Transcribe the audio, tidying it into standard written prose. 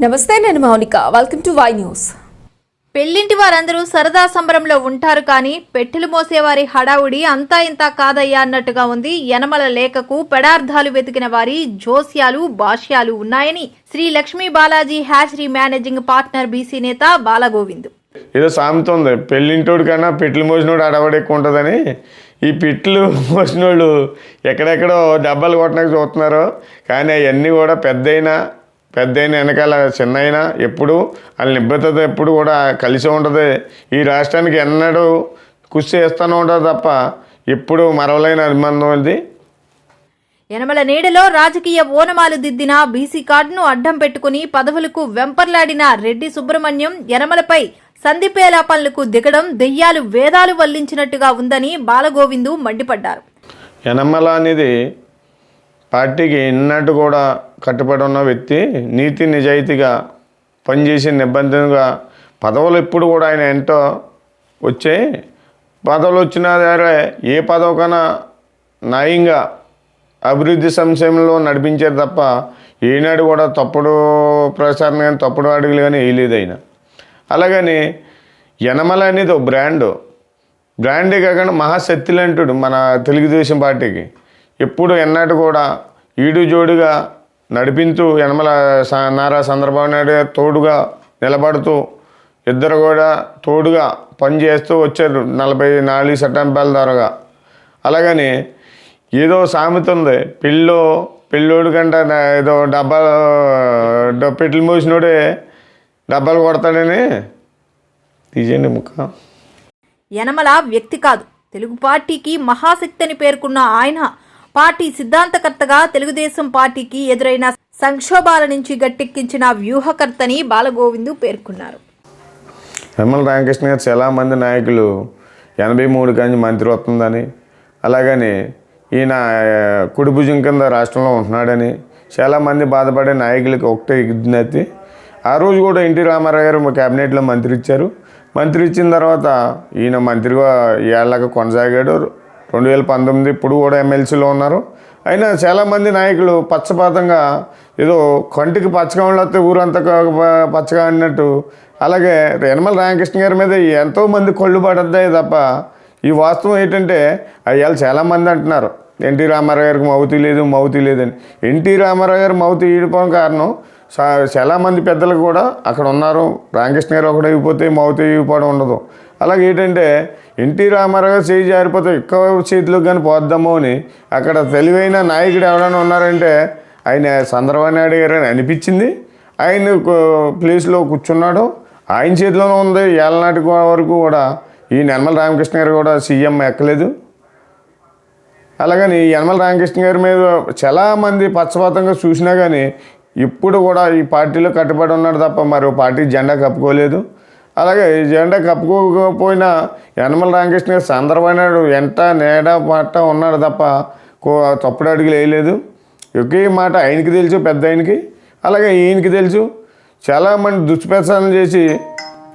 నమస్తే, నేను Mounika. Welcome to Y news. పెళ్లింటి వారందరూ సరదా సంబరంలో ఉంటారు కానీ పెట్టెలు మోసేవారి హడావుడి అంతా ఇంతా కాదయ్యా అన్నట్టుగా ఉంది. యనమల లేఖకు పెడార్థాలు వెతికిన వారి జోస్యాలు భాష్యాలు ఉన్నాయని Sri Lakshmi Balaji hatchery managing partner BC నేత బాలగోవింద్. ఏదో సామెత ఉంది, పెళ్ళింటోడు కన్నా పెట్లు మోసినోడు అడవడి ఎక్కువ ఉంటుందని. ఈ పెట్లు మోసినోళ్ళు ఎక్కడెక్కడో డబ్బాలు కొట్టడానికి చూస్తున్నారు, కానీ అవన్నీ కూడా పెద్దయినా వెనకాల చిన్నైనా ఎప్పుడు వాళ్ళ నిబద్ధత ఎప్పుడు కూడా కలిసి ఉంటుంది. ఈ రాష్ట్రానికి ఎన్నడూ కృషి చేస్తూనే ఉంటుంది తప్ప ఎప్పుడు మరవలేని అభిమానం అది. యనమల నీడలో రాజకీయ ఓనమాలు దిద్దిన బీసీ కార్డును అడ్డం పెట్టుకుని పదవులకు వెంపర్లాడిన రెడ్డి సుబ్రహ్మణ్యం యనమలపై సంధిపేలా పనులకు దిగడం దెయ్యాలు వేదాలు వల్లించినట్టుగా ఉందని బాలగోవిందు మండిపడ్డారు. యనమల అనేది పార్టీకి ఎన్నట్టు కూడా కట్టుబడి ఉన్న వ్యక్తి, నీతి నిజాయితీగా పనిచేసి నిబంధనగా పదవులు ఎప్పుడు కూడా ఆయన ఎంతో వచ్చాయి. పదవులు వచ్చినా సరే ఏ పదవి కన్నా న్యాయంగా అభివృద్ధి సంక్షేమంలో నడిపించారు తప్ప ఏనాడు కూడా తప్పుడు ప్రచారం కానీ తప్పుడు అడుగులు కానీ వేయలేదు ఆయన. అలాగని యనమల అనేది ఒక బ్రాండే కాకుండా మహాశక్తి అంటాడు మన తెలుగుదేశం పార్టీకి. ఎప్పుడు ఎన్నట్టు కూడా ఈడు జోడుగా నడిపించు యనమల నారా చంద్రబాబు నాయుడు గారు తోడుగా నిలబడుతూ ఇద్దరు కూడా తోడుగా పనిచేస్తూ వచ్చారు 44 సెప్టెంబర్ల ద్వారా. అలాగని ఏదో సామెత ఉంది, పెళ్ళోడు కంటే ఏదో పెట్లు మోసినోడే డబ్బాలు కొడతాడని. తీసేయండి ముక్క. యనమల వ్యక్తి కాదు, తెలుగు పార్టీకి మహాశక్తి అని పేర్కొన్న ఆయన పార్టీ సిద్ధాంతకర్తగా తెలుగుదేశం పార్టీకి ఎదురైన సంక్షోభాల నుంచి గట్టెక్కించిన వ్యూహకర్తని బాలగోవిందు పేర్కొన్నారు. యనమల రామకృష్ణ గారు చాలామంది నాయకులు 83 కానీ మంత్రి వస్తుందని, అలాగని ఈయన కుడి భుజం కింద రాష్ట్రంలో ఉంటున్నాడని చాలామంది బాధపడే నాయకులకి ఒకటే విజ్ఞప్తి. ఆ రోజు కూడా ఎన్టీ రామారావు గారు క్యాబినెట్లో మంత్రి ఇచ్చారు. మంత్రి ఇచ్చిన తర్వాత ఈయన మంత్రిగా ఏళ్ళగా కొనసాగాడు. 2019 ఇప్పుడు కూడా ఎమ్మెల్సీలో ఉన్నారు. అయినా చాలామంది నాయకులు పచ్చపాతంగా ఏదో కంటికి పచ్చగా ఉండొస్తే ఊరంతా పచ్చగా అన్నట్టు, అలాగే యనమల రామకృష్ణ గారి మీద ఎంతోమంది కళ్ళు పడద్దాయి తప్ప ఈ వాస్తవం ఏంటంటే అయ్యాలు చాలామంది అంటున్నారు ఎన్టీ రామారావు గారికి మౌతి లేదని. ఎన్టీ రామారావు గారు మౌతి ఈడిపోవడం కారణం చాలామంది పెద్దలు కూడా అక్కడ ఉన్నారు. రామకృష్ణ గారు ఒకటి అయిపోతే మౌతి అయిపోవడం ఉండదు. అలాగే ఏంటంటే ఎన్టీ రామారావు గారు చేయి జారిపోతే ఎక్కువ చేతిలోకి కానీ పోద్దామో అని అక్కడ తెలివైన నాయకుడు ఎవరైనా ఉన్నారంటే ఆయన చంద్రబాబు నాయుడు గారు అని అనిపించింది. ఆయన ప్లేస్లో కూర్చున్నాడు, ఆయన చేతిలోనే ఉంది. ఏళ్ళనాటి వరకు కూడా ఈ యనమల రామకృష్ణ గారు కూడా సీఎం ఎక్కలేదు. అలాగని యనమల రామకృష్ణ గారి మీద చాలామంది పక్షపాతంగా చూసినా కానీ ఇప్పుడు కూడా ఈ పార్టీలో కట్టుబడి ఉన్నాడు తప్ప మరో పార్టీ జెండా కప్పుకోలేదు. అలాగే ఈ జెండా కప్పుకోకపోయినా యనమల రామకృష్ణ గారు చంద్రబాబు నాయుడు ఎంట నేడ మాట ఉన్నాడు తప్ప తప్పుడు అడుగులు వేయలేదు. ఒకే మాట ఆయనకి తెలుసు, పెద్ద ఆయనకి, అలాగే ఈయనకి తెలుసు. చాలామంది దుష్ప్రచారం చేసి